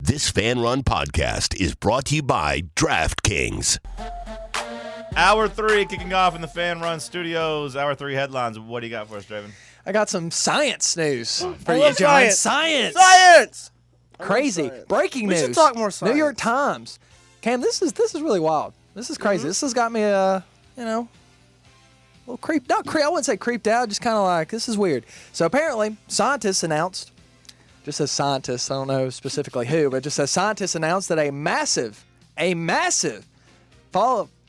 This fan run podcast is brought to you by DraftKings. Hour 3 kicking off in the Fan Run Studios. Hour 3 headlines. What do you got for us, Draven? I got some science news for I you, love John. science. Science! I love Crazy. science. Breaking We news. should talk more science. New York Times. Cam, this is really wild. This is crazy. This has got me, a little creeped. Not creep. I wouldn't say creeped out. Just kind of like, this is weird. So apparently, scientists announced, just says scientists, I don't know specifically who, but just says scientists announced that a massive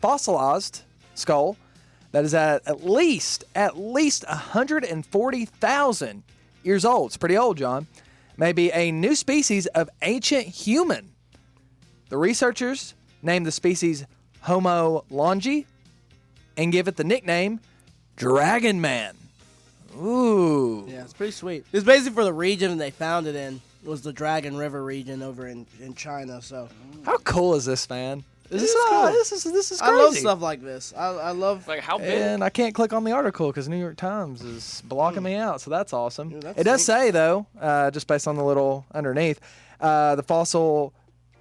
fossilized skull that is at least 140,000 years old. It's pretty old, John. May be a new species of ancient human. The researchers named the species Homo longi and give it the nickname Dragon Man. Ooh. Yeah, it's pretty sweet. It's basically for the region they found it in. It was the Dragon River region over in China. So How cool is this, man? This is cool. This is crazy. I love stuff like this. I love Like how big? And I can't click on the article because New York Times is blocking me out, so that's awesome. Yeah, that's It does sweet. say, though, just based on the little underneath, the fossil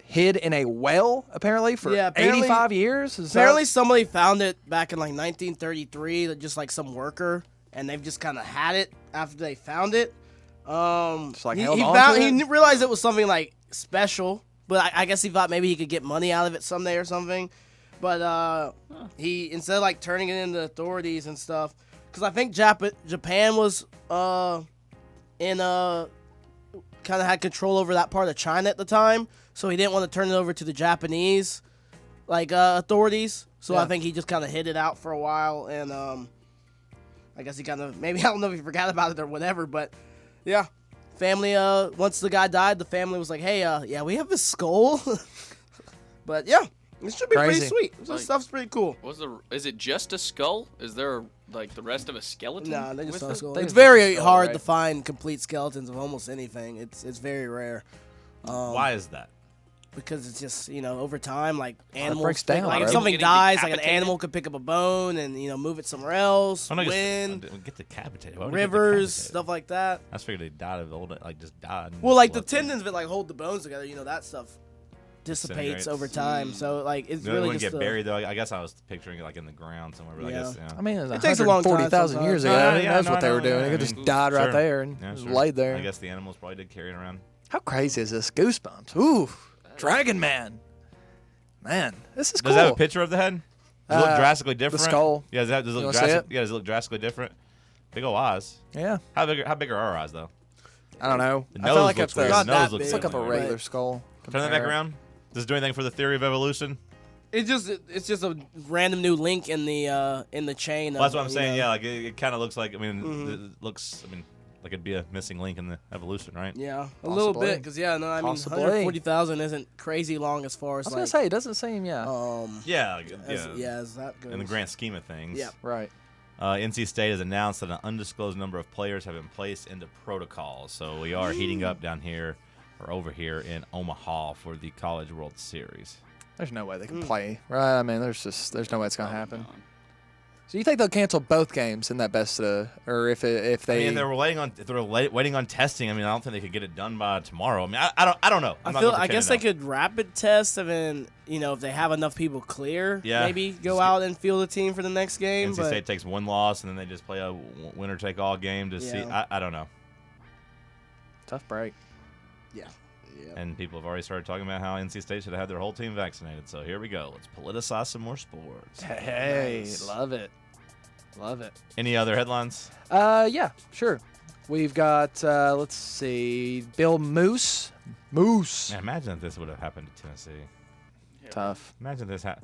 hid in a well, apparently, for apparently- 85 years. Is Apparently, that- somebody found it back in like 1933. That just like some worker, and they've just kind of had it after they found it. Just, like, he, held he on found to he it? realized it was something like special, but I guess he thought maybe he could get money out of it someday or something. But he instead of like turning it into authorities and stuff, because I think Japan was in kind of had control over that part of China at the time, so he didn't want to turn it over to the Japanese authorities. So Yeah. I think he just kind of hid it out for a while, and I guess he kind of maybe I don't know if he forgot about it or whatever, but yeah. Family, once the guy died, the family was like, hey, yeah, we have this skull. But yeah, it should be Crazy. pretty sweet. This Like- stuff's pretty cool. Is it just a skull? Is there like the rest of a skeleton? Nah, they just with saw a it? skull. They It's just very skull, hard right? to find complete skeletons of almost anything. It's very rare. Why is that? Because it's just, over time, like animals, breaks down, like if right? something Getting dies, like an decapitated? animal could pick up a bone and, move it somewhere else, I don't know, wind, get decapitated. Why would you get rivers, decapitated? stuff like that. I just figured they died of old, like just died. and Well, like the just left tendons that like hold the bones together, that stuff dissipates Disintegrates. over time. So like it's They really wouldn't just get buried though. I guess I was picturing it like in the ground somewhere. But Yeah. I guess yeah. I mean, it was It takes a long time 140,000 years ago. sometimes. Who Yeah, knows no, what they no, were doing? yeah, They I could just mean, died right sure. there and Yeah, just sure. laid there. I guess the animals probably did carry it around. How crazy is this? Goosebumps. Ooh, Dragon Man. Man, this is cool. Does it have a picture of the head? Does it look drastically different? skull. Yeah, does it You look wanna see it? does it look drastically different? Big ol' eyes. Yeah. How big are our eyes though? I don't know. The I feel nose like looks if weird. the, Not The nose that looks big. look up a weird. regular skull. Turn that back around. Does it do anything for the theory of evolution? it's just a random new link in the chain. Well, that's of, what I'm saying. you know. Yeah, like it kind of looks like. I mean, it looks. I mean, like it'd be a missing link in the evolution, right? Yeah, a little Possibly. bit, because I mean, Possibly. 140,000 isn't crazy long as far I as was like going to say, it doesn't seem, Yeah, like, as that goes. In the grand scheme of things. Yeah. right. NC State has announced that an undisclosed number of players have been placed into protocols. So we are heating up down here or over here in Omaha for the College World Series. There's no way they can play, right? I mean, there's no way it's going to happen. Oh, So you think they'll cancel both games in that best, or if they? I mean, if they're waiting on testing. I mean, I don't think they could get it done by tomorrow. I mean, I don't know. I guess they could rapid test and then, if they have enough people clear, Yeah. maybe go out and field a team for the next game. NC But State takes one loss and then they just play a winner-take-all game to see. Yeah. I don't know. Tough break. yeah. And people have already started talking about how NC State should have had their whole team vaccinated. So here we go. Let's politicize some more sports. Hey, Nice. love it. Love it. Any other headlines? Yeah, sure. We've got, let's see, Bill Moose. Moose. Man, imagine if this would have happened to Tennessee. Tough. Imagine this. I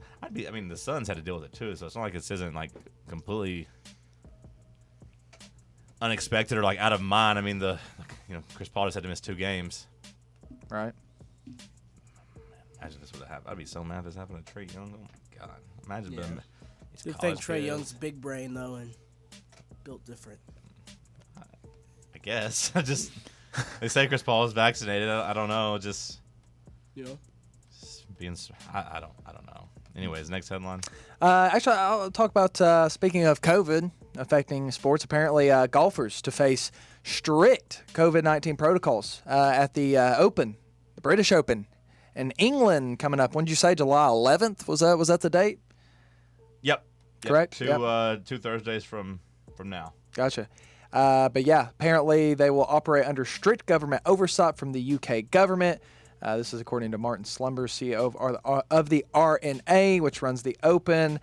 mean, the Suns had to deal with it too, so it's not like this isn't like completely unexpected or like out of mind. I mean, Chris Paul just had to miss 2 games. Right. Imagine this would have happened. I'd be so mad if this happened to Trey Young. Oh my god. Imagine Yeah. being these Good thing college Trey kids. Young's big brain though and built different. I guess. They say Chris Paul is vaccinated. I don't know. Just being. I don't know. Anyways, next headline. Actually, I'll talk about, speaking of COVID affecting sports, apparently golfers to face strict COVID-19 protocols at the Open, British Open in England coming up. When did you say? July 11th? Was that the date? Yep. Correct? Two Thursdays from now. Gotcha. But yeah, apparently they will operate under strict government oversight from the UK government. This is according to Martin Slumber, CEO of the RNA, which runs the Open.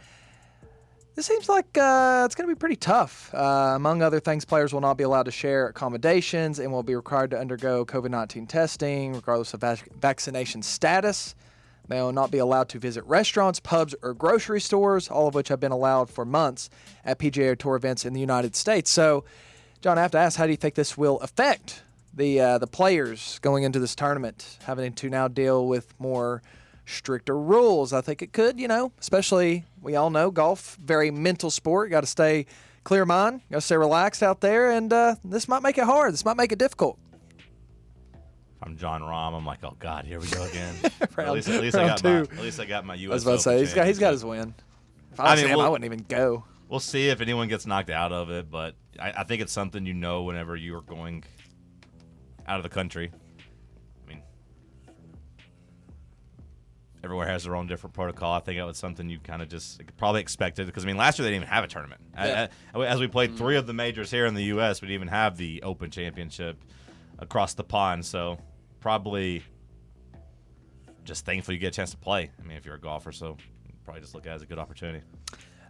This seems like it's going to be pretty tough. Among other things, players will not be allowed to share accommodations and will be required to undergo COVID-19 testing, regardless of vaccination status. They will not be allowed to visit restaurants, pubs, or grocery stores, all of which have been allowed for months at PGA Tour events in the United States. So, John, I have to ask, how do you think this will affect the players going into this tournament, having to now deal with more stricter rules? I think it could, especially, we all know golf, very mental sport. Got to stay clear mind, got to stay relaxed out there, and this might make it hard. This might make it difficult. I'm John Rahm. I'm like, oh God, here we go again. Round- at least I got my U.S. I was about to say, he's got his win. If I was him, I wouldn't even go. We'll see if anyone gets knocked out of it, but I think it's something whenever you're going out of the country. I mean, everywhere has their own different protocol. I think that was something you kind of just probably expected because, last year they didn't even have a tournament. Yeah. As we played 3 of the majors here in the U.S., we didn't even have the Open Championship across the pond, so probably just thankful you get a chance to play. if you're a golfer, so you probably just look at it as a good opportunity.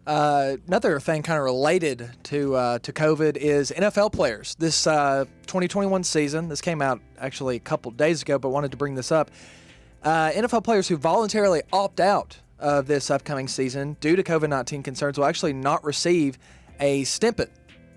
Another thing kind of related to COVID is NFL players. This 2021 season, this came out actually a couple days ago, but wanted to bring this up. NFL players who voluntarily opt out of this upcoming season due to COVID-19 concerns will actually not receive a stipend.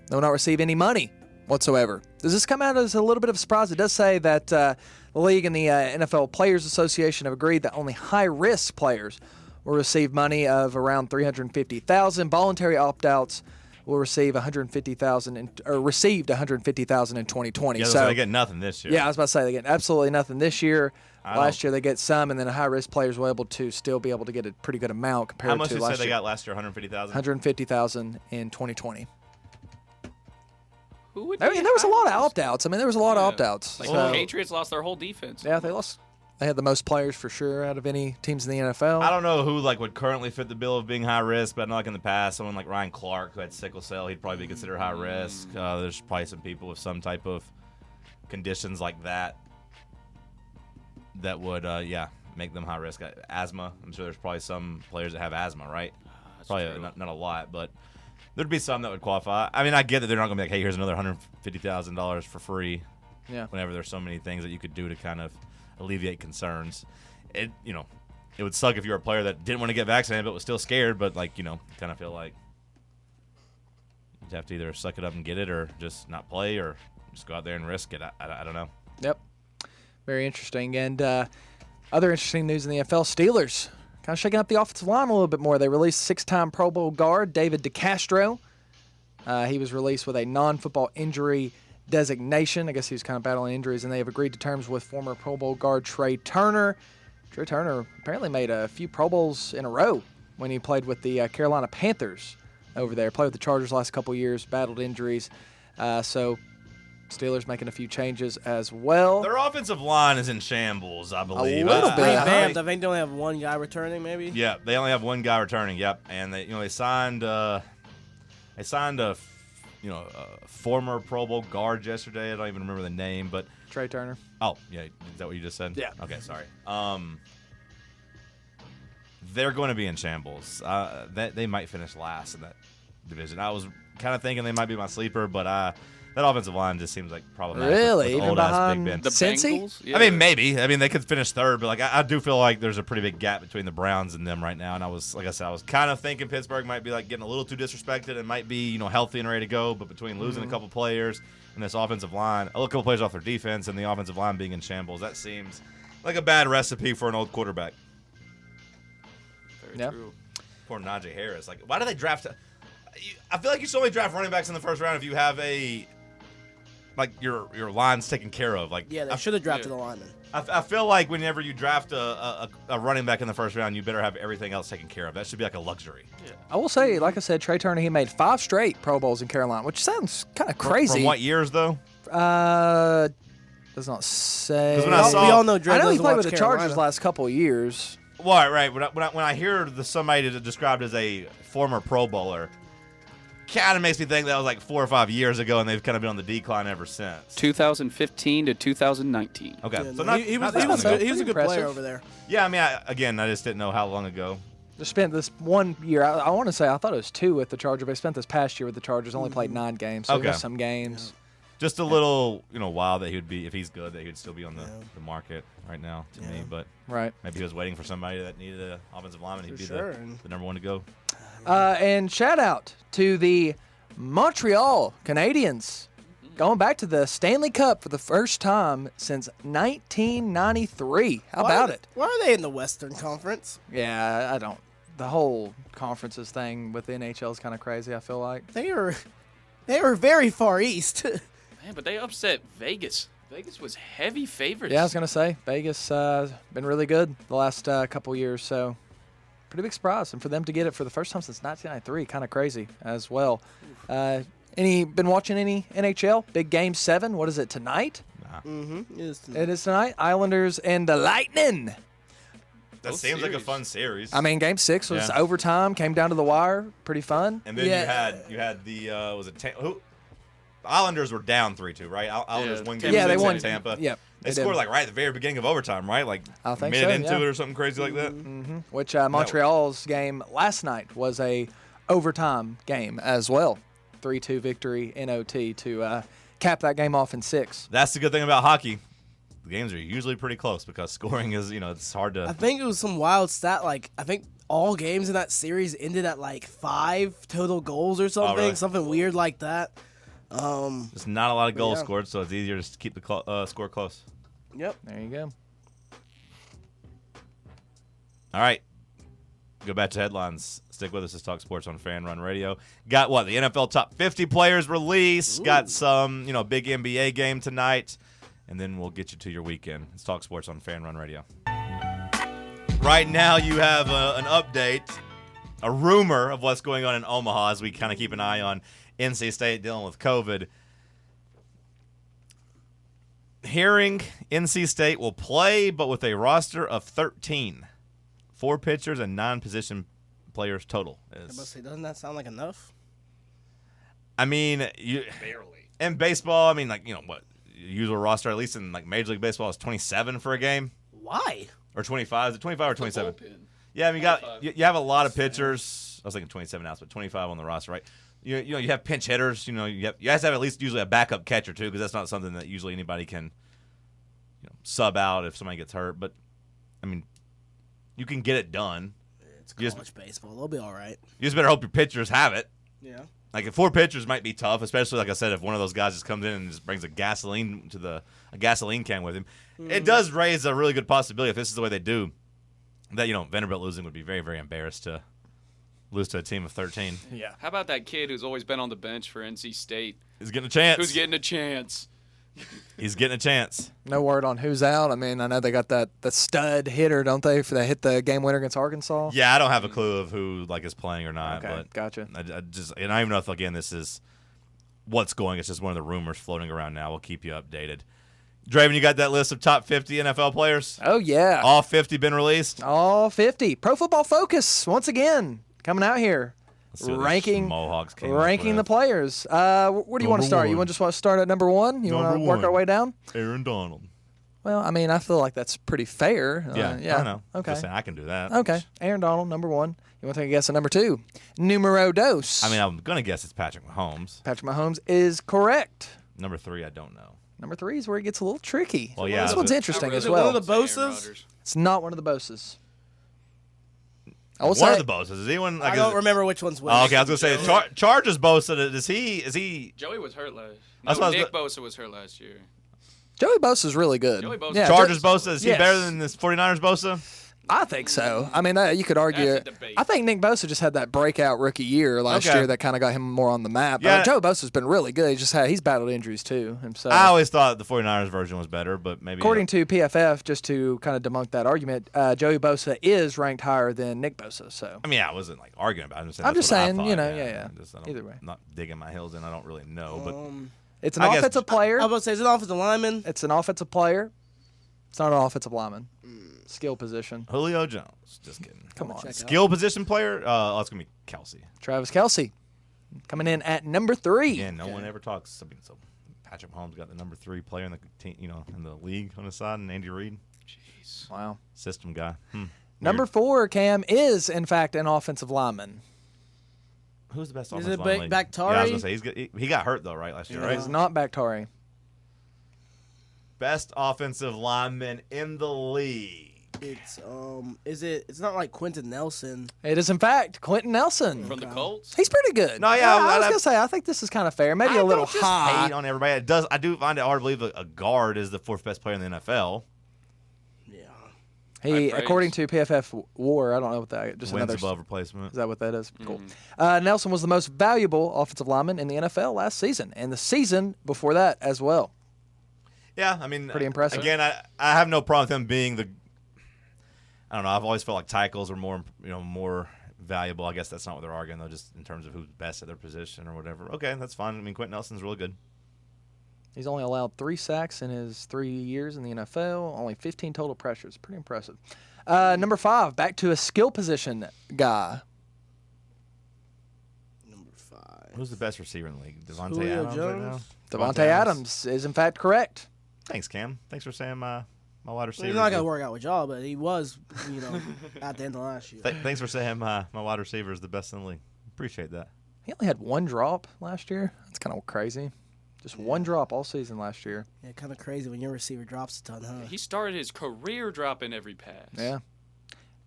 They will not receive any money whatsoever. Does this come out as a little bit of a surprise? It does say that the league and the NFL Players Association have agreed that only high-risk players will receive money of around $350,000. Voluntary opt-outs will receive $150,000 or received $150,000 in 2020. Yeah, so they get nothing this year. Yeah, I was about to say they get absolutely nothing this year. Last year they get some, and then high-risk players were able to still be able to get a pretty good amount compared to last year. How much did you say they got last year? $150,000. $150,000 in 2020 Who would there was a lot of opt-outs. There was a lot of opt-outs. Like So, the Patriots lost their whole defense. yeah, they lost. They had the most players for sure out of any teams in the NFL. I don't know who would currently fit the bill of being high risk, but I know in the past, someone like Ryan Clark who had sickle cell, he'd probably be considered high risk. There's probably some people with some type of conditions like that would, make them high risk. Asthma, I'm sure there's probably some players that have asthma, right? Probably not a lot, but there'd be some that would qualify. I get that they're not going to be like, hey, here's another $150,000 for free. Yeah. Whenever there's so many things that you could do to kind of alleviate concerns. It would suck if you're a player that didn't want to get vaccinated but was still scared, but kind of feel like you'd have to either suck it up and get it or just not play or just go out there and risk it. I don't know. Yep. Very interesting. And other interesting news in the NFL, Steelers kind of shaking up the offensive line a little bit more. They released 6-time Pro Bowl guard David DeCastro. He was released with a non-football injury designation. I guess he was kind of battling injuries, and they have agreed to terms with former Pro Bowl guard Trey Turner. Trey Turner apparently made a few Pro Bowls in a row when he played with the Carolina Panthers over there. Played with the Chargers last couple years, battled injuries. So Steelers making a few changes as well. Their offensive line is in shambles, I believe. A little bit. Revamped. I think they only have one guy returning, maybe. Yeah, they only have one guy returning. Yep, and they signed a former Pro Bowl guard yesterday. I don't even remember the name, but Trey Turner. Oh, yeah, is that what you just said? Yeah. Okay, sorry. They're going to be in shambles. They might finish last in that division. I was kind of thinking they might be my sleeper, but that offensive line just seems like problematic. Really? With Even old-ass behind Big Ben. The Cincy? Bengals? Yeah. Maybe. They could finish third, but I do feel like there's a pretty big gap between the Browns and them right now. And I was kind of thinking Pittsburgh might be getting a little too disrespected and might be healthy and ready to go. But between losing a couple players and this offensive line, a couple players off their defense and the offensive line being in shambles, that seems like a bad recipe for an old quarterback. Very Yeah. true. Poor Najee Harris. Why do they draft? I feel like you should only draft running backs in the first round if you have your line's taken care of. Yeah, they should have drafted a lineman. I feel like whenever you draft a running back in the first round, you better have everything else taken care of. That should be like a luxury. Yeah. I will say, like I said, Trey Turner, he made 5 straight Pro Bowls in Carolina, which sounds kind of crazy. From what years, though? Does not say. 'Cause when I We saw- all know Dre I know he doesn't played watch with the Chargers Carolina. last couple of years. Well, right. When I hear somebody described as a former Pro Bowler, kind of makes me think that was like 4 or 5 years ago, and they've kind of been on the decline ever since. 2015 to 2019. Okay, Yeah, so no, not, he not was that he was long good. ago. He was a good Pretty player impressive. over there. Yeah, I mean, I just didn't know how long ago. Just spent this 1 year. I want to say I thought it was 2 with the Chargers, but he spent this past year with the Chargers. Only played 9 games, so he Okay. missed some games. Just a little, wild that he would be, if he's good, that he would still be on the market right now to me. But Right. maybe he was waiting for somebody that needed an offensive lineman. He'd For be sure. the number one to go. And shout out to the Montreal Canadiens, going back to the Stanley Cup for the first time since 1993. How about it? Why are they in the Western Conference? Yeah, I don't. The whole conferences thing with the NHL is kind of crazy, I feel like. They were very far east. Man, but they upset Vegas. Vegas was heavy favorites. Yeah, I was going to say, Vegas been really good the last couple years, so pretty big surprise. And for them to get it for the first time since 1993, kind of crazy as well. Been watching any NHL? Big Game 7, what is it, tonight? Mm-hmm. It is tonight. Islanders and the Lightning. That Both seems like a series. fun series. I mean, Game 6 was Yeah. overtime, came down to the wire, pretty fun. and then Yeah. you had the was it who? The Islanders were down 3-2, right? Islanders won game Yeah, they 6 won. in Tampa. Yep, They they scored did. like right at the very beginning of overtime, right? Like I think minute so, into yeah. it or something crazy like that. Which Montreal's game last night was a overtime game as well. 3-2 victory in OT to cap that game off in 6. That's the good thing about hockey. The games are usually pretty close because scoring is, it's hard I to. think it was some wild stat. Like I think all games in that series ended at like 5 total goals or something. really? Something weird like that. There's not a lot of goals yeah. scored, so it's easier to keep the score close. Yep. There you go. All right. Go back to headlines. Stick with us. Let's talk sports on Fan Run Radio. Got what? The NFL top 50 players release. Got some, big NBA game tonight. And then we'll get you to your weekend. Let's talk sports on Fan Run Radio. Right now, you have an update, a rumor of what's going on in Omaha as we kind of keep an eye on NC State dealing with COVID. Hearing NC State will play, but with a roster of 13. 4 pitchers and 9 position players total. I must say, doesn't that sound like enough? I mean, barely. In baseball, I mean, what? Usual roster, at least in Major League Baseball, is 27 for a game. Why? Or 25. Is it 25 or 27? Bullpen. Yeah, I mean, you have a lot of pitchers. I was thinking 27 now, but 25 on the roster, right? You have pinch hitters. You have to have at least usually a backup catcher too, because that's not something that usually anybody can sub out if somebody gets hurt. But I mean, you can get it done. It's You college baseball. They'll be all right. You just better hope your pitchers have it. Yeah. Like, if 4 pitchers might be tough, especially, like I said, if one of those guys just comes in and just brings a gasoline can with him. It does raise a really good possibility, if this is the way they do, that, Vanderbilt losing would be very, very embarrassed to lose to a team of 13. Yeah. How about that kid who's always been on the bench for NC State? He's getting a chance. Who's getting a chance? He's getting a chance. No word on who's out. I mean, I know they got the stud hitter, don't they, for they hit the game winner against Arkansas? Yeah, I don't have a clue of who is playing or not. Okay, But gotcha. I don't even know if, again, this is what's going. It's just one of the rumors floating around now. We'll keep you updated. Draven, you got that list of top 50 NFL players? Oh, yeah. All 50 been released? All 50. Pro Football Focus, once again, coming out here. Let's see what these Ranking Mohawks came up the with. players. Where do you want Number to start? You one. just want to start at number 1? You want to Number work our one. way down? Aaron Donald. Well, I mean, I feel like that's pretty fair. Yeah, I know. Okay. Just saying, I can do that. Okay. Aaron Donald, number 1. You want to take a guess at number 2? Numero dos. I mean, I'm going to guess it's Patrick Mahomes. Patrick Mahomes is correct. Number 3, I don't know. Number 3 is where it gets a little tricky. Well, yeah, This is one's it- interesting Not as really. well. One of the Aaron Boses? Rodgers. It's not one of the Boses. I will One say, of the Bosa's. Is anyone? I don't remember which one's which. Oh, okay, I was going to say, Chargers Bosa, is he? Joey was hurt last. That's No, what I was Nick Bosa was hurt last year. Joey Bosa's really good. Joey Bosa- Yeah, Chargers Bosa, is he Yes. better than this 49ers Bosa? I think so. I mean, you could argue. That's a debate. I think Nick Bosa just had that breakout rookie year last Okay. year that kind of got him more on the map. Yeah. Joe Bosa's been really good. He's battled injuries too himself. I always thought the 49ers version was better, but maybe. According to PFF, just to kind of debunk that argument, Joey Bosa is ranked higher than Nick Bosa. So I mean, I wasn't arguing about it. I'm just that's what I saying, thought, yeah. I don't- Either way. I'm not digging my heels in. I don't really know, but It's an I guess- offensive player. I was about to say, is it an offensive lineman? It's an offensive player. It's not an offensive lineman. Skill position. Julio Jones. Just kidding. Come on. check out. Skill position player? Oh, it's going to be Kelsey. Travis Kelce coming in at number 3. Yeah, no one ever talks. I mean, so Patrick Mahomes got the number 3 player in the team, in the league on his side, and Andy Reid, Wow. system guy. Number 4, Cam, is in fact an offensive lineman. Who's the best Is offensive it lineman? Bakhtiari? Yeah, I was going to say he got hurt though, right last year, It right? is not Bakhtiari. Best offensive lineman in the league. It's not like Quentin Nelson. It is in fact Quentin Nelson. From the Colts? He's pretty good. No, yeah, I was I- gonna say I think this is kind of fair. Maybe I a little don't just high. hate on everybody. I do find it hard to believe a guard is the 4th best player in the NFL. Yeah. He, High praise. according to PFF WAR, I don't know what that. Just Wins another. above replacement. Is that what that is? Cool. Nelson was the most valuable offensive lineman in the NFL last season, and the season before that as well. Yeah, I mean, Pretty impressive. Again, I have no problem with him being the. I don't know. I've always felt like tackles are more valuable. I guess that's not what they're arguing though, just in terms of who's best at their position or whatever. Okay, that's fine. I mean, Quentin Nelson's really good. He's only allowed 3 sacks in his 3 years in the NFL. Only 15 total pressures. Pretty impressive. Number 5, back to a skill position guy. Number 5. Who's the best receiver in the league? Devontae Julio Adams right now. Jones? Devontae Adams is in fact correct. Thanks, Cam. Thanks for saying my wide receiver. He's not gonna work out with y'all, but he was, at the end of last year. Thanks for saying my wide receiver is the best in the league. Appreciate that. He only had 1 drop last year. That's kind of crazy. Just 1 drop all season last year. Yeah, kind of crazy when your receiver drops a ton, huh? He started his career dropping every pass. Yeah.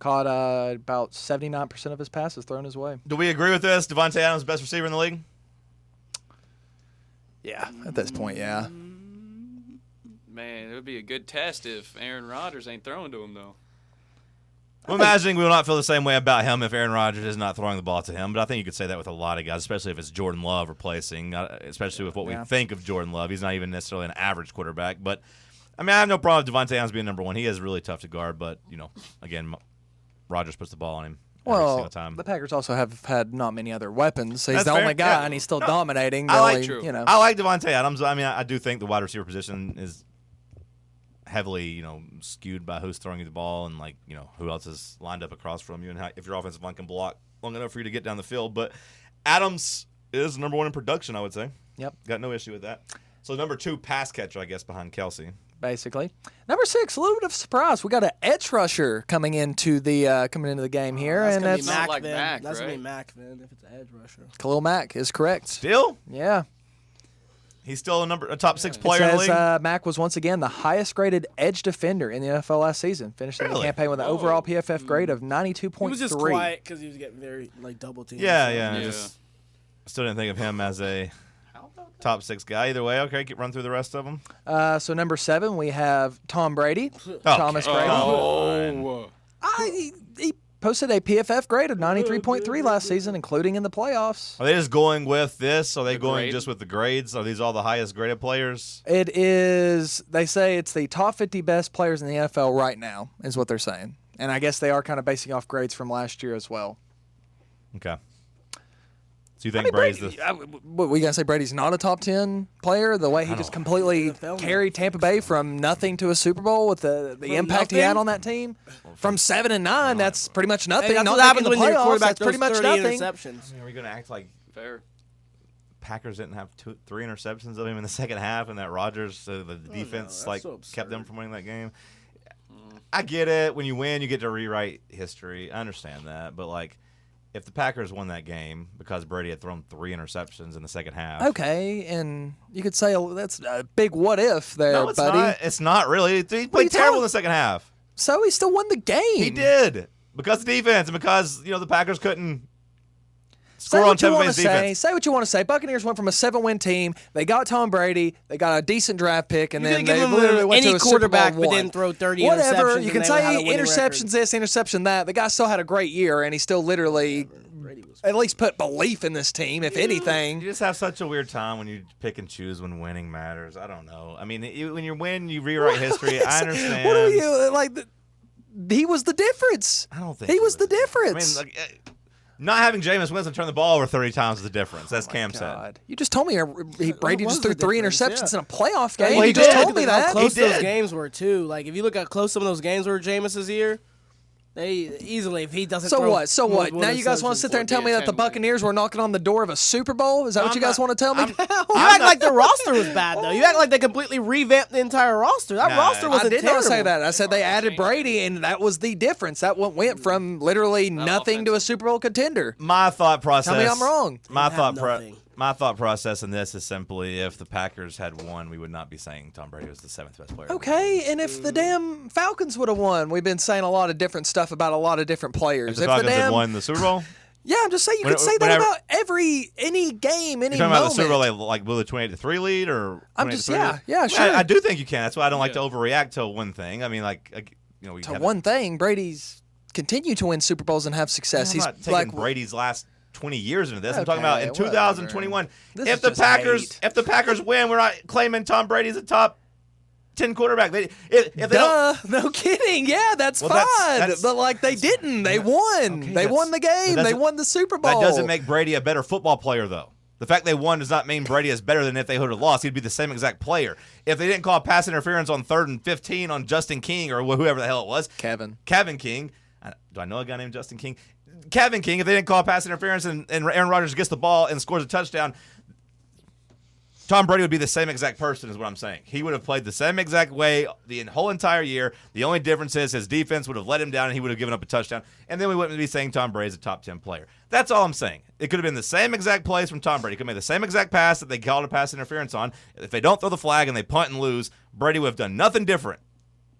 Caught about 79% of his passes thrown his way. Do we agree with this? Devontae Adams, best receiver in the league? Yeah, at this point, yeah. Man, it would be a good test if Aaron Rodgers ain't throwing to him, though. I'm imagining we will not feel the same way about him if Aaron Rodgers is not throwing the ball to him. But I think you could say that with a lot of guys, especially if it's Jordan Love replacing, especially with what we think of Jordan Love. He's not even necessarily an average quarterback. But, I mean, I have no problem with Devontae Adams being number 1. He is really tough to guard. But, again, Rodgers puts the ball on him every single time. The Packers also have had not many other weapons. So he's That's the fair. only guy, Yeah. and he's still dominating. I like- Really, I like Devontae Adams. I mean, I do think the wide receiver position is heavily, skewed by who's throwing you the ball and, who else is lined up across from you and if your offensive line can block long enough for you to get down the field. But Adams is number 1 in production, I would say. Yep. Got no issue with that. So number 2 pass catcher, I guess, behind Kelsey. basically. Number 6, a little bit of surprise. We got an edge rusher coming into the game here, That's and gonna that's be Mac like then. Mac, That's gonna be right? Mac then if it's an edge rusher. Khalil Mack is correct. Still? Yeah. He's still a top 6 It player in the says league? Mack was once again the highest graded edge defender in the NFL last season, finishing the Really? campaign with an overall PFF grade of 92.3. He was just quiet because he was getting very double teamed. Yeah. I Yeah. just still didn't think of him as a top 6 guy. Either way, okay, run through the rest of them. So number 7, we have Tom Brady. Thomas Brady. Oh. He posted a PFF grade of 93.3 last season, including in the playoffs. Are they just going with this? Are they The going grade? just with the grades? Are these all the highest graded players? It is, they say it's the top 50 best players in the NFL right now, is what they're saying. And I guess they are kind of basing off grades from last year as well. Okay. So you think Brady's the... What, we going to say Brady's not a top 10 player? The way he just completely NFL carried Tampa Bay from nothing to a Super Bowl with the impact he had nothing? on that team? From 7 and 9, that's pretty much nothing. Hey, that's not what happens making when the your playoffs, quarterback that's pretty throws much 30 nothing. interceptions. Are we going to act like Fair. Packers didn't have 3 interceptions of him in the second half and that Rodgers, the defense, that's so kept them absurd. from winning that game? I get it. When you win, you get to rewrite history. I understand that. But, if the Packers won that game because Brady had thrown 3 interceptions in the second half. Okay, and you could say that's a big what if there, No, it's buddy. not. It's not really. He you played terrible telling- in the second half. So he still won the game. He did. Because of defense and because, the Packers couldn't Say score on what you Tampa want Bay's to say. defense. Say what you want to say. Buccaneers went from a 7-win team. They got Tom Brady. They got a decent draft pick, and You then could give they him literally went any to a quarterback, Super Bowl but one. didn't throw 30 Whatever. interceptions. You and can they would have say a winning interceptions record. this, interception that. The guy still had a great year, and he still literally at least put belief in this team, if anything. You just have such a weird time when you pick and choose when winning matters. I don't know. I mean, when you win, you rewrite history. I understand. What are you like? He was the difference. I don't think he was the difference. I mean, Not having Jameis Winston turn the ball over 30 times is the difference. That's Cam said. God. You just told me Brady was just threw the 3 difference, interceptions yeah. in a playoff game. Well, he you just did. told me How that. close He those did. games were too. Like if you look at close some of those games were Jameis's year, they easily if he doesn't. So throw what? So what? multiple Now you guys want to sit there and tell me that the 10 Buccaneers were knocking on the door of a Super Bowl? Is that what you guys want to tell me? You act like the roster was bad though. You act like they completely revamped the entire roster. That Nah, roster was I did not say terrible. that. I said they added Brady, and that was the difference. That went from literally nothing to a Super Bowl contender. My thought process. Tell me I'm wrong. My Didn't have thought nothing. my thought process in this is simply if the Packers had won, we would not be saying Tom Brady was the 7th best player. Okay, and if the damn Falcons would have won, we've been saying a lot of different stuff about a lot of different players. If the Falcons had won the Super Bowl, yeah, I'm just saying you When- could say that whenever- about any game, any you're talking moment. about the Super Bowl, like will the 28-3 lead or? I'm just 28-3 yeah, lead? sure. I do think you can. That's why I don't like to overreact to one thing. I mean, we to have one thing, Brady's continue to win Super Bowls and have success. I'm He's not taking like Brady's last 20 years into this. I'm talking about in Okay, 2021. This If is the just Packers, hate. if the Packers win, we're not claiming Tom Brady as a top 10 quarterback. If they don't, no kidding. Yeah, that's Well, fine. that's- but like they didn't. They won. Okay, they won the game. They doesn't- won the Super Bowl. that doesn't make Brady a better football player, though. The fact they won does not mean Brady is better than if they would have lost. He'd be the same exact player. If they didn't call pass interference on 3rd and 15 on Justin King or whoever the hell it was, Kevin King. Do I know a guy named Justin King? Kevin King, if they didn't call pass interference and Aaron Rodgers gets the ball and scores a touchdown, Tom Brady would be the same exact person is what I'm saying. He would have played the same exact way the whole entire year. The only difference is his defense would have let him down and he would have given up a touchdown. And then we wouldn't be saying Tom Brady's a top 10 player. That's all I'm saying. It could have been the same exact plays from Tom Brady. He could have made the same exact pass that they called a pass interference on. If they don't throw the flag and they punt and lose, Brady would have done nothing different.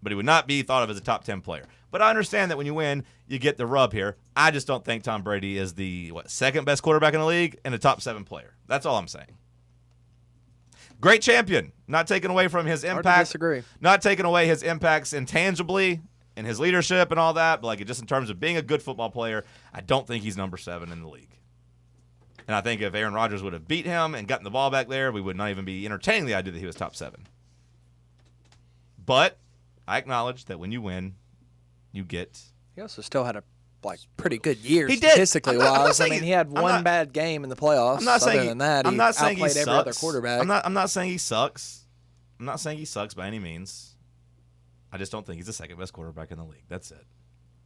But he would not be thought of as a top 10 player. But I understand that when you win, you get the rub here. I just don't think Tom Brady is the second best quarterback in the league and a top 7 player. That's all I'm saying. Great champion, not taking away from his Hard to impact. disagree. Not taking away his impacts intangibly and his leadership and all that, but just in terms of being a good football player, I don't think he's number 7 in the league. And I think if Aaron Rodgers would have beat him and gotten the ball back there, we would not even be entertaining the idea that he was top 7. But I acknowledge that when you win, you get. He also still had a pretty good year He did. statistically I'm not wise. saying I mean, he had I'm one not- bad game in the playoffs. I'm not saying. Other than that, I'm he not saying he outplayed sucks. every other quarterback. I'm not saying he sucks. I'm not saying he sucks by any means. I just don't think he's the second best quarterback in the league. That's it.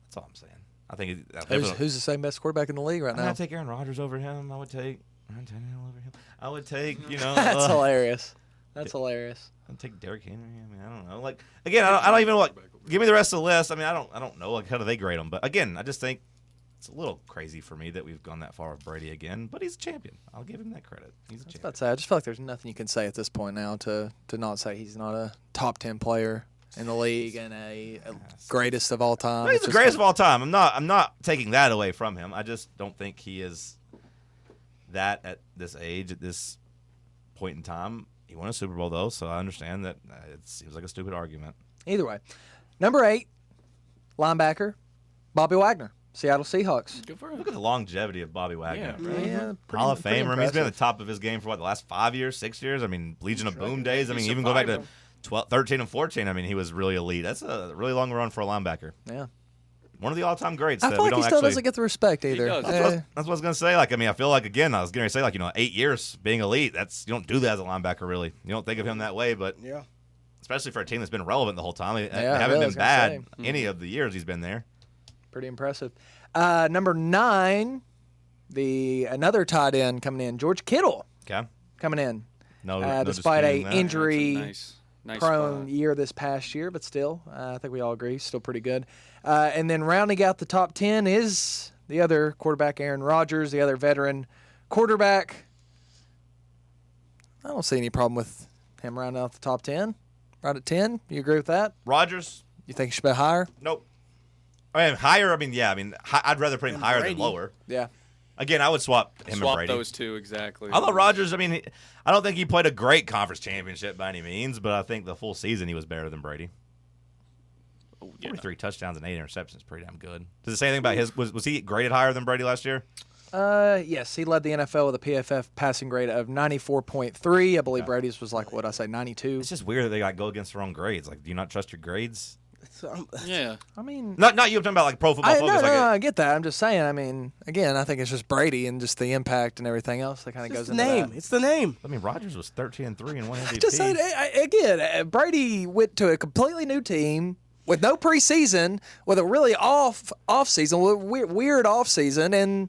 That's all I'm saying. I think Who's the second best quarterback in the league right I'm now? gonna take Aaron Rodgers over him. I would take Ryan Tannehill over him. I would take That's hilarious. That's hilarious. I'd take Derrick Henry. I mean, I don't know. Again, I don't even give me the rest of the list. I mean, I don't know how do they grade him. But again, I just think it's a little crazy for me that we've gone that far with Brady again. But he's a champion. I'll give him that credit. He's a champion. I'd say I just feel like there's nothing you can say at this point now to not say he's not a top 10 player in the league and a greatest of all time. He's the greatest of all time. I'm not taking that away from him. I just don't think he is that at this age, at this point in time. He won a Super Bowl though, so I understand that it seems like a stupid argument. Either way, number 8, linebacker Bobby Wagner, Seattle Seahawks. Good for him. Look at the longevity of Bobby Wagner. Yeah, Hall of pretty Famer. I mean, he's been at impressive. the top of his game for the last 5 years, 6 years. I mean, Legion of Boom days. I mean, even go back to 12, 13, and 14. I mean, he was really elite. That's a really long run for a linebacker. Yeah. One of the all-time greats. I that feel we like he don't still actually, doesn't get the respect either. does. That's what I was going to say. I feel like, again, I was going to say, 8 years being elite. You don't do that as a linebacker, really. You don't think of him that way, but Yeah. especially for a team that's been relevant the whole time. They I haven't was been gonna bad say. any of the years he's been there. Pretty impressive. Number 9, another tight end coming in, George Kittle Okay? coming in. No Despite disputing a that. injury Nice prone spot. year this past year, but still, I think we all agree, still pretty good. And then rounding out the top 10 is the other quarterback, Aaron Rodgers, the other veteran quarterback. I don't see any problem with him rounding out the top 10. Right at 10, you agree with that? Rodgers? You think he should be higher? Nope. I mean, higher. I'd rather put him higher than Brady. lower. Yeah. Again, I would swap him and Swap Brady. those two exactly. Although Rodgers, I don't think he played a great conference championship by any means, but I think the full season he was better than Brady. Oh, yeah. 43 touchdowns and 8 interceptions is pretty damn good. Does it say anything about his? Was he graded higher than Brady last year? Yes, he led the NFL with a PFF passing grade of 94.3. I believe Brady's was 92. It's just weird that they go against their own grades. Do you not trust your grades? Yeah. I mean, Not you. I'm talking about like Pro Football Focus. I get that. I'm just saying. I mean, again, I think it's just Brady and just the impact and everything else that kind of goes into that. It's the name. I mean, Rodgers was 13-3 and won MVP. Just saying, again, Brady went to a completely new team with no preseason, with a really off season, weird off season, and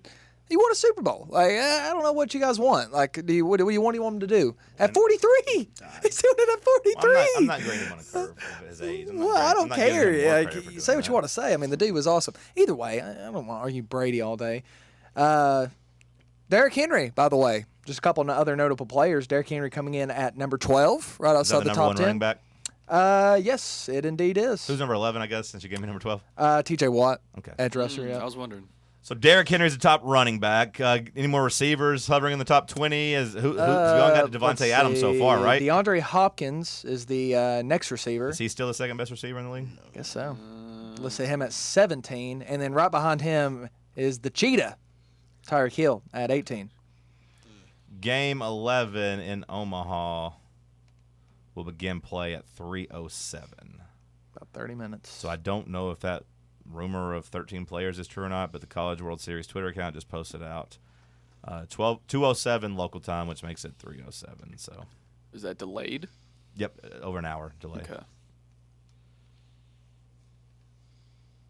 he won a Super Bowl. Like, I don't know what you guys want. Like, what do you want him to do at 43? He's doing it at 43. Well, I'm not grading him on a curve of his age. Well, I don't care. Yeah, Say what you want to say. I mean, the dude was awesome. Either way, I don't want to argue Brady all day. Derrick Henry, by the way, just a couple of other notable players. Derrick Henry coming in at number 12, right outside the top 10. Running back? Yes, it indeed is. Who's number 11, I guess, since you gave me number 12? T.J. Watt, Okay. edge rusher, yeah. I was wondering. So Derrick Henry's the top running back. Any more receivers hovering in the top 20? Who's we only got Devontae Adams so far, right? DeAndre Hopkins is the next receiver. Is he still the second best receiver in the league? I guess so. Let's say him at 17, and then right behind him is the Cheetah, Tyreek Hill, at 18. Game 11 in Omaha will begin play at 3:07. About 30 minutes. So I don't know if that rumor of 13 players is true or not, but the College World Series Twitter account just posted out 2:07 local time, which makes it 3:07. So, Is that delayed? yep, over an hour delay. Okay.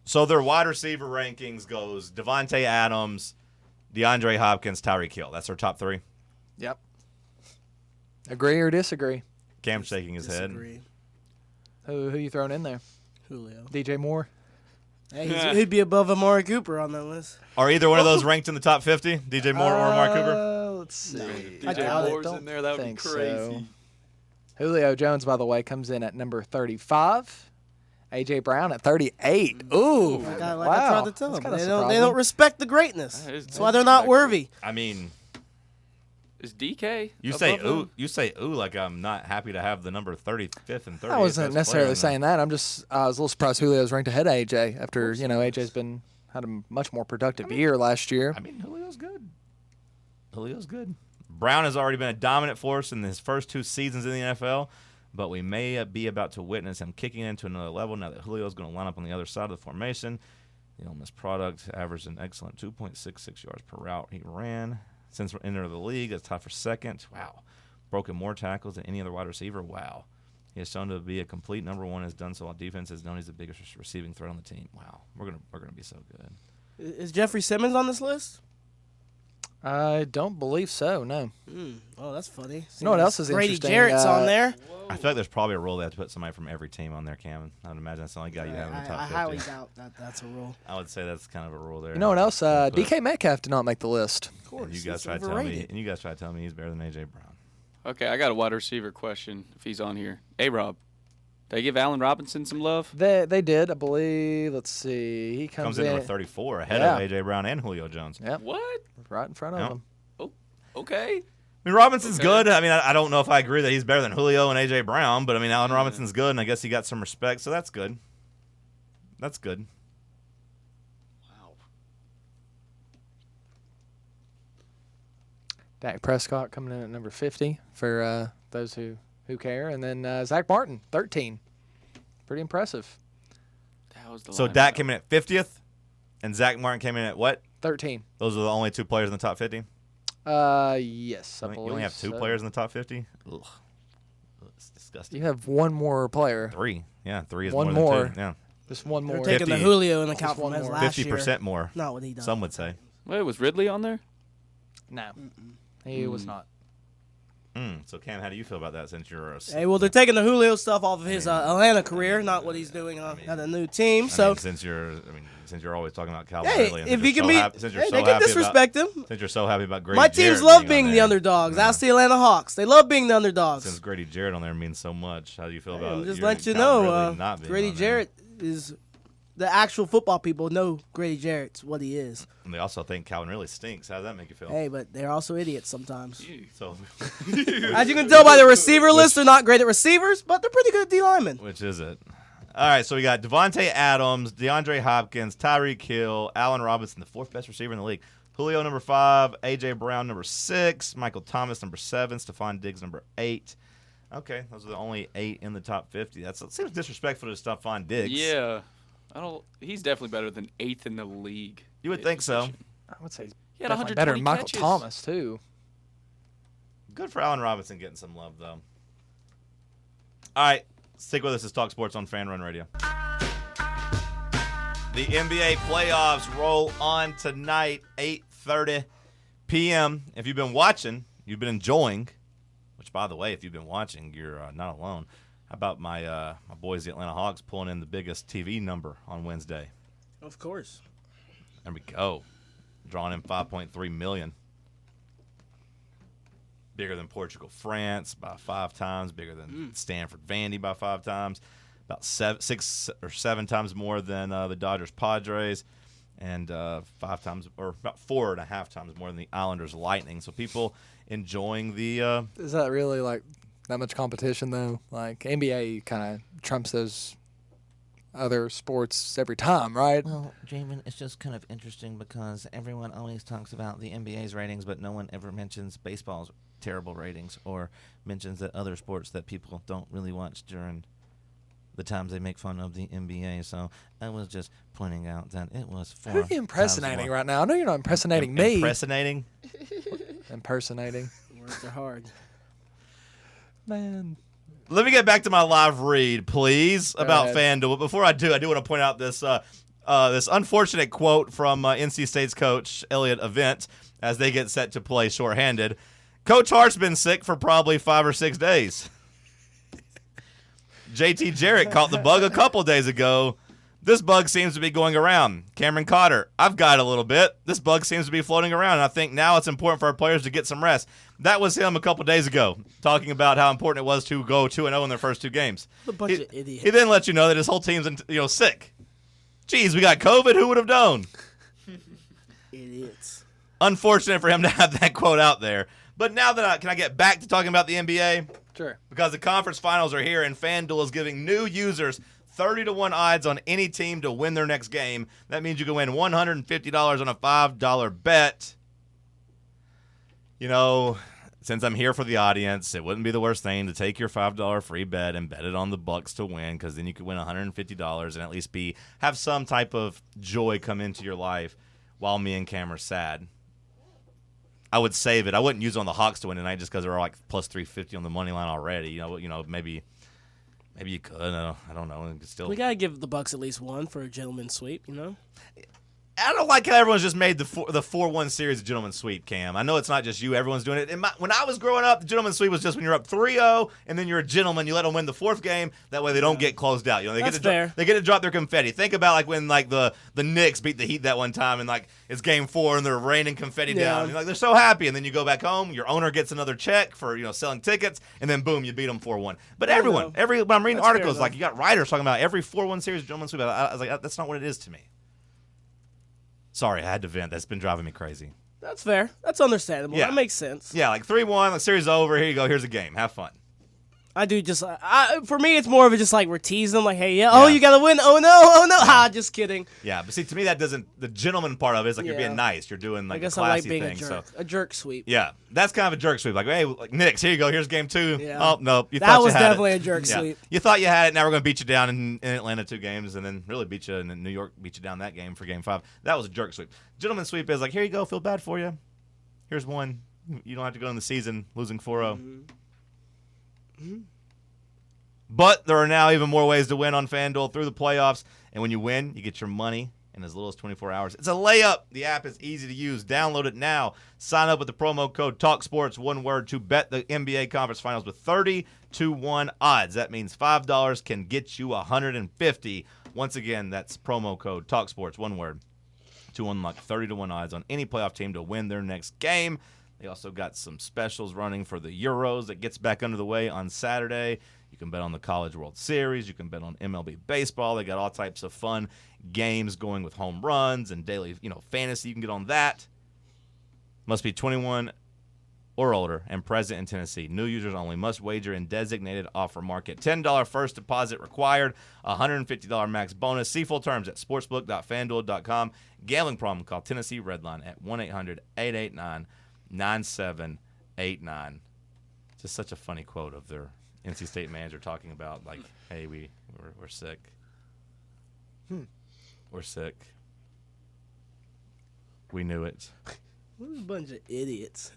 So their wide receiver rankings goes Devontae Adams, DeAndre Hopkins, Tyreek Hill. That's their top three. Yep. Agree or disagree? Cam's shaking his head. Disagree. Who you throwing in there? Julio. DJ Moore? Hey, he'd be above Amari Cooper on that list. Are either one of those ranked in the top 50? DJ Moore or Amari Cooper? Let's see. If I DJ doubt it. Moore's Don't in there, that would be think crazy. so. Julio Jones, by the way, comes in at number 35. A.J. Brown at 38. Ooh. Like wow. I tried to tell That's them. kinda They don't surprising. respect the greatness. That is That's why they're not disrespectful. worthy. I mean, Is DK? you say above ooh, him? you say ooh like I'm not happy to have the number 35th and 38th. I wasn't best necessarily player in saying that. I was a little surprised Julio's ranked ahead of A.J. after, A.J.'s had a much more productive year last year. I mean, Julio's good. Julio's good. Brown has already been a dominant force in his first 2 seasons in the NFL, but we may be about to witness him kicking into another level now that Julio's going to line up on the other side of the formation. The Ole Miss product averaged an excellent 2.66 yards per route he ran. Since we're entering the league, that's tied for second. Wow. Broken more tackles than any other wide receiver. Wow. He has shown to be a complete number one, has done so on defense, has known he's the biggest receiving threat on the team. Wow. We're gonna be so good. Is Jeffrey Simmons on this list? I don't believe so, no. Oh, that's funny. You know what else is Grady interesting? Jarrett's on there. I feel like there's probably a rule they have to put somebody from every team on there, Cam. I would imagine that's the only guy you have in the top I 50. highly doubt that's a rule. I would say that's kind of a rule there. You know what else? But- DK Metcalf did not make the list. Of course. And you guys it's try to tell me, overrated. and you guys try to tell me he's better than AJ Brown. Okay, I got a wide receiver question if he's on here. Rob, did I give Allen Robinson some love? They did, I believe. Let's see. He Comes comes in in number 34, ahead Yeah. of AJ Brown and Julio Jones. Yep, What? right in front of Yep. him. Oh, okay. I mean, Robinson's Okay. good. I mean, I don't know if I agree that he's better than Julio and AJ Brown, but I mean, Allen Robinson's good, and I guess he got some respect, so that's good. That's good. Wow. Dak Prescott coming in at number 50 for those who care. And then Zach Martin, 13. Pretty impressive. That was the So lineup. Dak came in at 50th, and Zach Martin came in at what? 13. Those are the only 2 players in the top 50? Yes, I You believe only have 2 so. players in the top 50? Ugh. It's disgusting. You have one more player. 3. Yeah, 3 is One more more. than 2. Yeah. Just one They're more. taking the 50. Julio in account Just from one his more. last 50% year. more, Not what he does. some would say. Wait, was Ridley on there? No, he was not. So, Cam, how do you feel about that since you're a Hey, well, they're taking the Julio stuff off of his Atlanta career, not what he's doing at a new team. So, since you're always talking about Calvin hey, Ridley, and if since he you're can so be, happy- since you're hey, so they can happy disrespect him. since you're so happy about Grady My Jarrett teams love on being the there, underdogs. yeah. That's the Atlanta Hawks. They love being the underdogs. Since Grady Jarrett on there means so much, how do you feel about I'm just your let you Calvin know, Ridley not being Grady on there? Jarrett is the actual football people know Grady Jarrett's what he is. And they also think Calvin Ridley stinks. How does that make you feel? Hey, but they're also idiots sometimes. So, As you can tell by the receiver list, they're not great at receivers, but they're pretty good at D linemen. which is it? All right, so we got Devontae Adams, DeAndre Hopkins, Tyreek Hill, Allen Robinson, the 4th best receiver in the league. Julio, number 5, A.J. Brown, number 6, Michael Thomas, number 7, Stephon Diggs, number 8. Okay, those are the only 8 in the top 50. That seems disrespectful to Stephon Diggs. Yeah. He's definitely better than 8th in the league. You would think so. I would say he's He had definitely 120 better than Michael catches. Thomas, too. Good for Allen Robinson getting some love, though. All right, stick with us. It's Talk Sports on Fan Run Radio. The NBA playoffs roll on tonight, 8:30 p.m. If you've been watching, you've been enjoying, which, by the way, if you've been watching, you're not alone. How about my boys, the Atlanta Hawks, pulling in the biggest TV number on Wednesday? Of course. There we go. Drawing in 5.3 million. Bigger than Portugal, France by 5 times. Bigger than Stanford, Vandy by 5 times. About 6 or 7 times more than the Dodgers, Padres, and 5 times or about 4.5 times more than the Islanders, Lightning. So people enjoying the. Is that really like that much competition though? Like NBA kind of trumps those other sports every time, right? Well, Jamin, it's just kind of interesting because everyone always talks about the NBA's ratings, but no one ever mentions baseball's terrible ratings or mentions that other sports that people don't really watch during the times they make fun of the NBA. So I was just pointing out that it was 4 Who are you times impersonating more. right now? I know you're not impersonating me. Impersonating? Impersonating. Words are hard. Man. Let me get back to my live read, please, about ahead. FanDuel. But before I do want to point out this this unfortunate quote from NC State's coach, Elliott Avent, as they get set to play shorthanded. Coach Hart's been sick for probably 5 or 6 days. JT Jarrett caught the bug a couple days ago. This bug seems to be going around. Cameron Cotter, I've got a little bit. This bug seems to be floating around, and I think now it's important for our players to get some rest. That was him a couple days ago, talking about how important it was to go 2-0 in their first 2 games. A bunch of idiots. He then let you know that his whole team's sick. Jeez, we got COVID. Who would have known? Idiots. Unfortunate for him to have that quote out there. But now that can I get back to talking about the NBA? Sure. Because the conference finals are here, and FanDuel is giving new users 30-1 odds on any team to win their next game. That means you can win $150 on a $5 bet. You know, since I'm here for the audience, it wouldn't be the worst thing to take your $5 free bet and bet it on the Bucks to win, because then you could win $150 and at least have some type of joy come into your life while me and Cam are sad. I would save it. I wouldn't use it on the Hawks to win tonight just because they're like plus 350 on the money line already. You know, maybe you could. I don't know. Still, We gotta give the Bucks at least one for a gentleman's sweep, you know? I don't like how everyone's just made the 4-1 series a gentleman's sweep, Cam. I know it's not just you. Everyone's doing it. When I was growing up, the gentleman's sweep was just when you're up 3-0 and then you're a gentleman. You let them win the 4th game. That way they don't get closed out. You know, That's fair. They get to drop their confetti. Think about like when like the Knicks beat the Heat that one time and like it's game 4 and they're raining confetti down. And, like they're so happy, and then you go back home. Your owner gets another check for selling tickets, and then boom, you beat them 4-1. But everyone, when I'm reading That's articles, fair, like you got writers talking about every 4-1 series gentleman's sweep. I was like, that's not what it is to me. Sorry, I had to vent. That's been driving me crazy. That's fair. That's understandable. Yeah. That makes sense. Yeah, like 3-1, the series is over. Here you go. Here's a game. Have fun. I do just for me, it's more of a just like we're teasing them, like, hey, oh, you gotta win. Oh no. Ha, just kiddking. Yeah, but see, to me, that doesn't. The gentleman part of it is like you're Yeah. being nice. You're doing like I guess a I classy like being thing. a jerk. So A jerk sweep. yeah, that's kind of a jerk sweep. Like, hey, like Knicks, here you go. Here's game 2. Yeah. Oh no, you That thought was you had definitely it. a jerk Yeah. sweep. You thought you had it. Now we're gonna beat you down in Atlanta 2 games, and then really beat you in New York. Beat you down that game for game 5. That was a jerk sweep. Gentleman sweep is like, here you go. Feel bad for you. Here's one. You don't have to go in the season losing 4-0. But there are now even more ways to win on FanDuel through the playoffs. And when you win, you get your money in as little as 24 hours. It's a layup. The app is easy to use. Download it now. Sign up with the promo code TalkSports, one word, to bet the NBA Conference Finals with 30-1 odds. That means $5 can get you $150. Once again, that's promo code TalkSports, one word, to unlock 30-1 odds on any playoff team to win their next game. They also got some specials running for the Euros that gets back under the way on Saturday. You can bet on the College World Series. You can bet on MLB baseball. They got all types of fun games going with home runs and daily, fantasy. You can get on that. Must be 21 or older and present in Tennessee. New users only. Must wager in designated offer market. $10 first deposit required. $150 max bonus. See full terms at sportsbook.fanduel.com. Gambling problem? Call Tennessee Redline at 1-800-889-9789. Just such a funny quote of their NC State manager talking about like, hey, we're sick. We're sick. We knew it. What a bunch of idiots.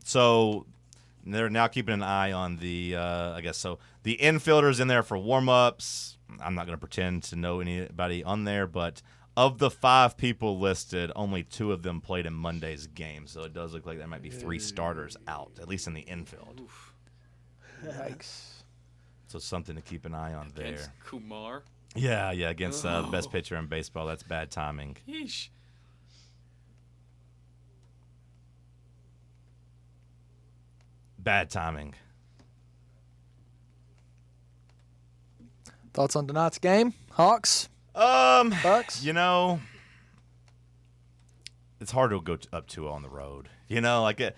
So they're now keeping an eye on the, I guess so. The infielders in there for warm-ups. I'm not going to pretend to know anybody on there, but of the 5 people listed, only 2 of them played in Monday's game. So it does look like there might be 3 starters out, at least in the infield. Yikes. So something to keep an eye on there. Against Kumar. Yeah, against the best pitcher in baseball. That's bad timing. Yeesh. Bad timing. Thoughts on tonight's game? Hawks? Bucks? You know, it's hard to go up 2-0 on the road. You know, like it.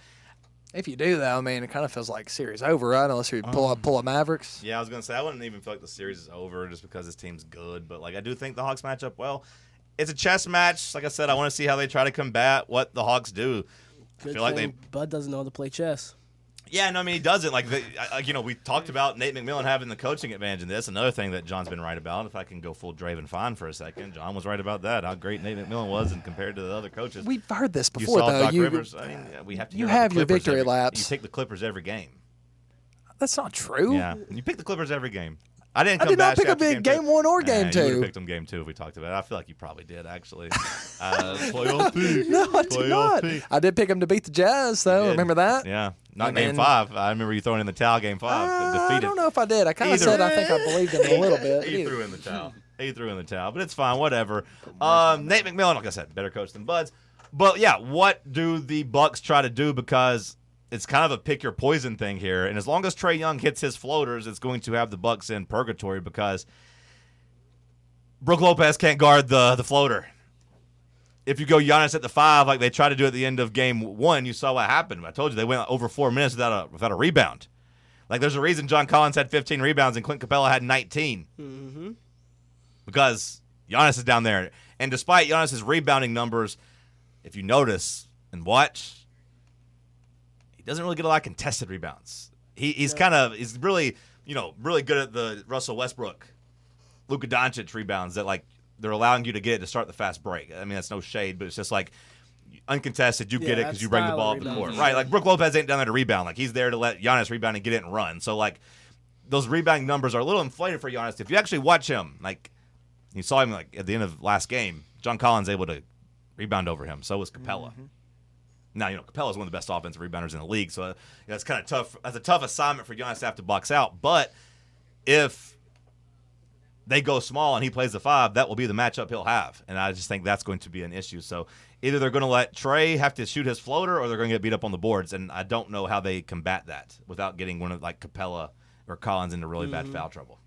If you do, though, I mean, it kind of feels like series over, right? Unless you pull up Mavericks. Yeah, I was gonna say I wouldn't even feel like the series is over just because this team's good. But like, I do think the Hawks match up well. It's a chess match. Like I said, I want to see how they try to combat what the Hawks do. Good I feel like thing Bud doesn't know how to play chess. Yeah, no, I mean, he doesn't. Like, we talked about Nate McMillan having the coaching advantage in this. Another thing that John's been right about, if I can go full Draven Fine for a second, John was right about that, how great Nate McMillan was and compared to the other coaches. We've heard this You before, saw though. Doc Rivers. I mean, we have to you hear about have the your Clippers victory laps. You take the Clippers every game. That's not true. Yeah, you pick the Clippers every game. I didn't I come did not bash pick after them in game 1 or game You would 2. have picked them game 2 if we talked about it. I feel like you probably did, actually. Playoff pick. No, I did not. I did pick them to beat the Jazz, though. did. Remember that? Yeah, not And game then- 5. I remember you throwing in the towel game 5. I defeated. don't know if I did. I kind of Either said I think I believed in it a little bit. He threw in the towel. But it's fine. Whatever. Nate McMillan, like I said, better coach than Bud's. But yeah, what do the Bucks try to do? Because it's kind of a pick your poison thing here. And as long as Trae Young hits his floaters, it's going to have the Bucks in purgatory because Brook Lopez can't guard the floater. If you go Giannis at the 5, like they tried to do at the end of game 1, you saw what happened. I told you they went over 4 minutes without a rebound. Like there's a reason John Collins had 15 rebounds and Clint Capella had 19. Mm-hmm. Because Giannis is down there. And despite Giannis' rebounding numbers, if you notice and watch, he doesn't really get a lot of contested rebounds. He's really good at the Russell Westbrook, Luka Doncic rebounds that like they're allowing you to get to start the fast break. I mean, that's no shade, but it's just like uncontested, you get it because you bring the ball up the court. Right, like Brook Lopez ain't down there to rebound. Like he's there to let Giannis rebound and get it and run. So like those rebounding numbers are a little inflated for Giannis. If you actually watch him, like you saw him like at the end of last game, John Collins able to rebound over him. So was Capella. Mm-hmm. Now, Capella's one of the best offensive rebounders in the league, so that's kind of tough. That's a tough assignment for Giannis to have to box out. But if they go small and he plays the 5, that will be the matchup he'll have. And I just think that's going to be an issue. So either they're going to let Trae have to shoot his floater or they're going to get beat up on the boards. And I don't know how they combat that without getting one of like Capella or Collins into really bad foul trouble.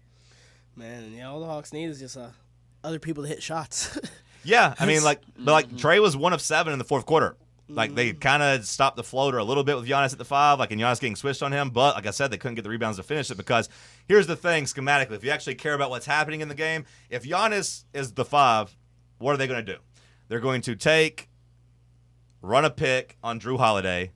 Man, and all the Hawks need is just other people to hit shots. Yeah, I mean, but Trae was 1 of 7 in the fourth quarter. Like, they kind of stopped the floater a little bit with Giannis at the 5, and Giannis getting switched on him. But, like I said, they couldn't get the rebounds to finish it because here's the thing, schematically. If you actually care about what's happening in the game, if Giannis is the 5, what are they going to do? They're going to run a pick on Drew Holiday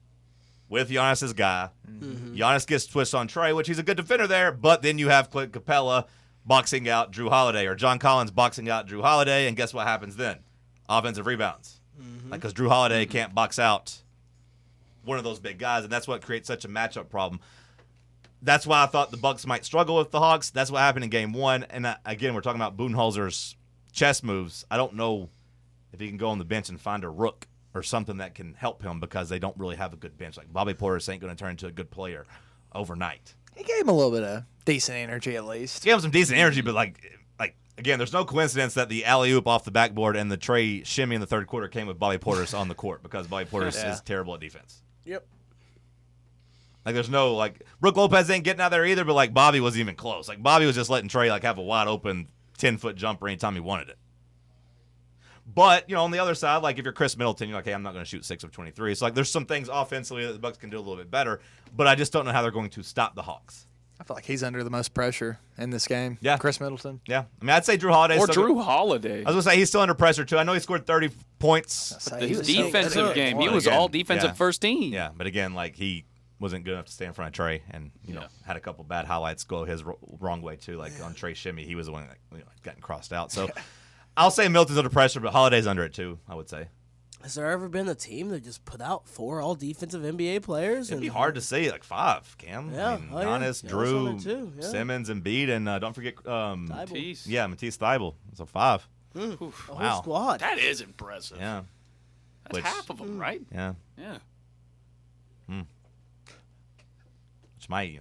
with Giannis's guy. Mm-hmm. Giannis gets switched on Trae, which he's a good defender there, but then you have Clint Capella boxing out Drew Holiday or John Collins boxing out Drew Holiday, and guess what happens then? Offensive rebounds. Because Drew Holiday can't box out one of those big guys, and that's what creates such a matchup problem. That's why I thought the Bucks might struggle with the Hawks. That's what happened in Game 1. And, again, we're talking about Budenholzer's chess moves. I don't know if he can go on the bench and find a rook or something that can help him because they don't really have a good bench. Like, Bobby Portis ain't going to turn into a good player overnight. He gave him a little bit of decent energy at least. He gave him some decent energy, but, again, there's no coincidence that the alley-oop off the backboard and the Trae shimmy in the third quarter came with Bobby Portis on the court because Bobby Portis is terrible at defense. Yep. Like, there's no, Brook Lopez ain't getting out there either, but, Bobby wasn't even close. Bobby was just letting Trae, have a wide-open 10-foot jumper anytime he wanted it. But, on the other side, if you're Chris Middleton, you're like, hey, I'm not going to shoot 6 of 23. So, there's some things offensively that the Bucks can do a little bit better, but I just don't know how they're going to stop the Hawks. I feel like he's under the most pressure in this game. Yeah. Chris Middleton. Yeah. I mean, I'd say Drew Holiday. Or Drew Holiday. I was going to say he's still under pressure, too. I know he scored 30 points. His defensive good. game. He Well, was again, all defensive yeah. first team. Yeah, but again, like he wasn't good enough to stay in front of Trey, and you know had a couple bad highlights go his wrong way too. Like on Trey Shimmy, he was the one that gotten crossed out. So I'll say Milton's under pressure, but Holiday's under it too. I would say Has there ever been a team that just put out 4 all defensive NBA players? it'd be hard to say like 5. Cam, Yeah. I mean, Oh, yeah. Giannis, Yeah, Drew, that's under 2, yeah. Simmons, Embiid, and don't forget Matisse. yeah, Matisse Thybulle. So 5. A Wow. whole squad. That is impressive. Yeah, That's Which- half of them, right? yeah. Yeah. Which might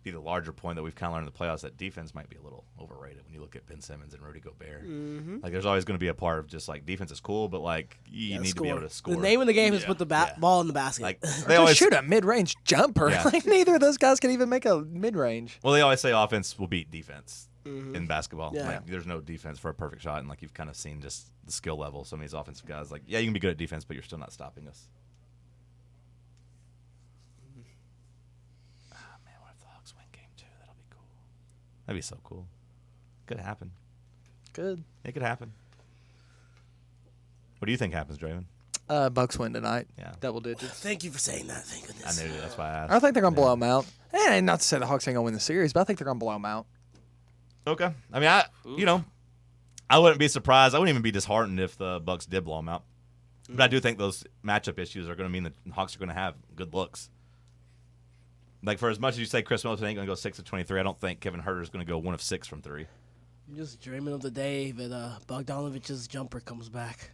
be the larger point that we've kind of learned in the playoffs, that defense might be a little overrated when you look at Ben Simmons and Rudy Gobert. Mm-hmm. Like there's always going to be a part of just like defense is cool, but like you need to be able to score. The name of the game is Yeah. put the Yeah. ball in the basket. Like they Just always shoot a mid-range jumper. Yeah. Like neither of those guys can even make a mid-range. well, they always say offense will beat defense in basketball. Yeah. Like there's no defense for a perfect shot, and like you've kind of seen just the skill level. Some of these offensive guys, like yeah, you can be good at defense, but you're still not stopping us. Ah man, what if the Hawks win game 2? That'll be cool. That'd be so cool. Could happen. Good. It could happen. What do you think happens, Draven? Bucks win tonight. Yeah. Double digits. Thank you for saying that. Thank I goodness. knew that's why I asked. I think they're going to blow them out. And not to say the Hawks ain't going to win the series, but I think they're going to blow them out. Okay. I mean, I wouldn't be surprised. I wouldn't even be disheartened if the Bucks did blow them out. But I do think those matchup issues are going to mean that the Hawks are going to have good looks. Like, for as much as you say Chris Middleton ain't going to go 6 of 23, I don't think Kevin Huerter is going to go 1 of 6 from 3. I'm just dreaming of the day that Bogdanovic's jumper comes back.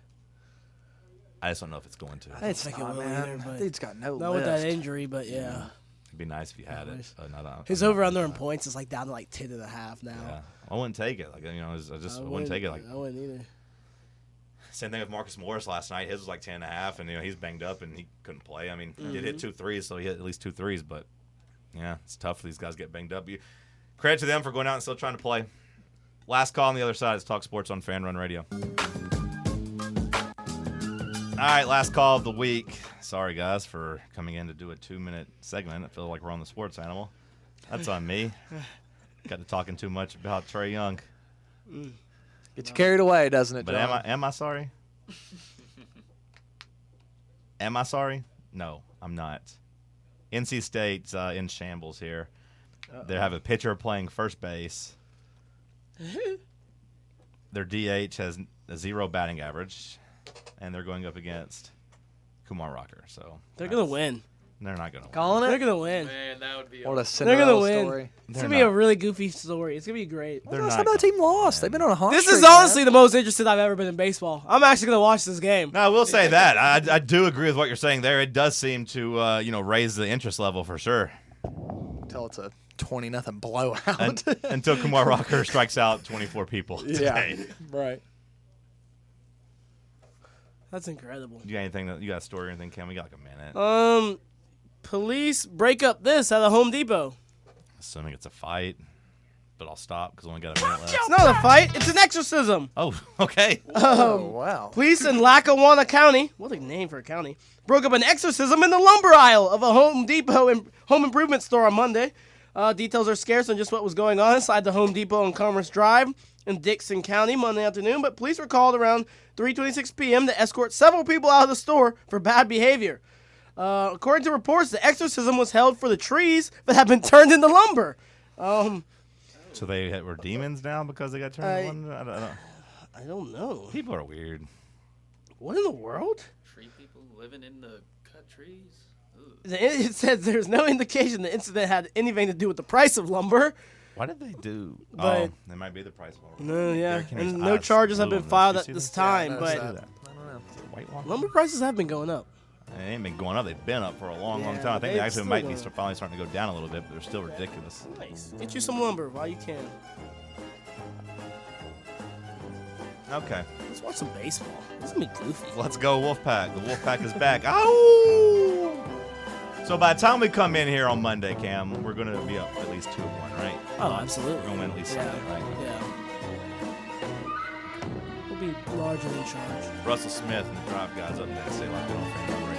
I just don't know if it's going to. It's think it not, will man. either, but- Dude's got no Not with that lift. injury, but yeah. It'd be nice if you had it. His over-under in points is like down to like 10.5 now. Yeah. I wouldn't take it. Like, I wouldn't take it. Like, I wouldn't either. same thing with Marcus Morris last night. His was like 10.5, and he's banged up and he couldn't play. I mean, he did hit 2 threes, so he hit at least 2 threes. But yeah, it's tough for these guys to get banged up. Credit to them for going out and still trying to play. Last call on the other side is Talk Sports on Fan Run Radio. All right, last call of the week. Sorry, guys, for coming in to do a 2-minute segment. I feel like we're on the sports animal. That's on me. Got to talking too much about Trae Young. Get you carried away, doesn't it, But John? am I sorry? Am I sorry? No, I'm not. NC State's in shambles here. They have a pitcher playing first base. Their DH has a 0 batting average, and they're going up against Kumar Rocker. So They're going to win. They're not going to win. Calling They're it? going to win. Man, that would be What a They're Cinderella going to win. story. It's going to be a really goofy story. It's going to be great. They're Last not time that gonna team lost. win. They've been on a hot This streak, is man. honestly the most interested I've ever been in baseball. I'm actually going to watch this game. No, I will say that. I do agree with what you're saying there. It does seem to raise the interest level for sure. Until it's a 20-0 blowout. Until Kumar Rocker strikes out 24 people today. Right. That's incredible. You got anything? You got a story or anything, Cam? We got like a minute. Police break up this at a Home Depot. Assuming it's a fight, but I'll stop because I only got a minute left. It's not a fight. It's an exorcism. Oh, okay. Oh, wow. Police in Lackawanna County, what a name for a county, broke up an exorcism in the lumber aisle of a Home Depot and home improvement store on Monday. Details are scarce on just what was going on inside the Home Depot on Commerce Drive in Dixon County Monday afternoon, but police were called around 3:26 p.m. to escort several people out of the store for bad behavior. According to reports, the exorcism was held for the trees that have been turned into lumber. So they were demons now because they got turned into one? I don't know. I don't know. People are weird. What in the world? Tree people living in the cut trees. Ugh. It says there's no indication the incident had anything to do with the price of lumber. What did they do? But- they might be the price of one. No, yeah. Derrick Henry's And no eyes charges have blue been on filed this. at You this see time, Yeah, but I that? noticed that. I don't know. Is it White Walker? lumber prices have been going up. They ain't been going up. They've been up for a long, long Yeah, time. I think they they've actually still might be gone up. finally starting to go down a little bit, but they're still ridiculous. Nice. Get you some lumber while you can. Okay. Let's watch some baseball. This is going to be goofy. Let's go Wolfpack. The Wolfpack is back. Ow! So by the time we come in here on Monday, Cam, we're going to be up at least 2-1, right? Oh, absolutely. We're going to win at least Yeah. something, right? Yeah. We'll be largely in charge. Russell Smith and the Drive guys up next. Stay locked in on Fan Run Radio.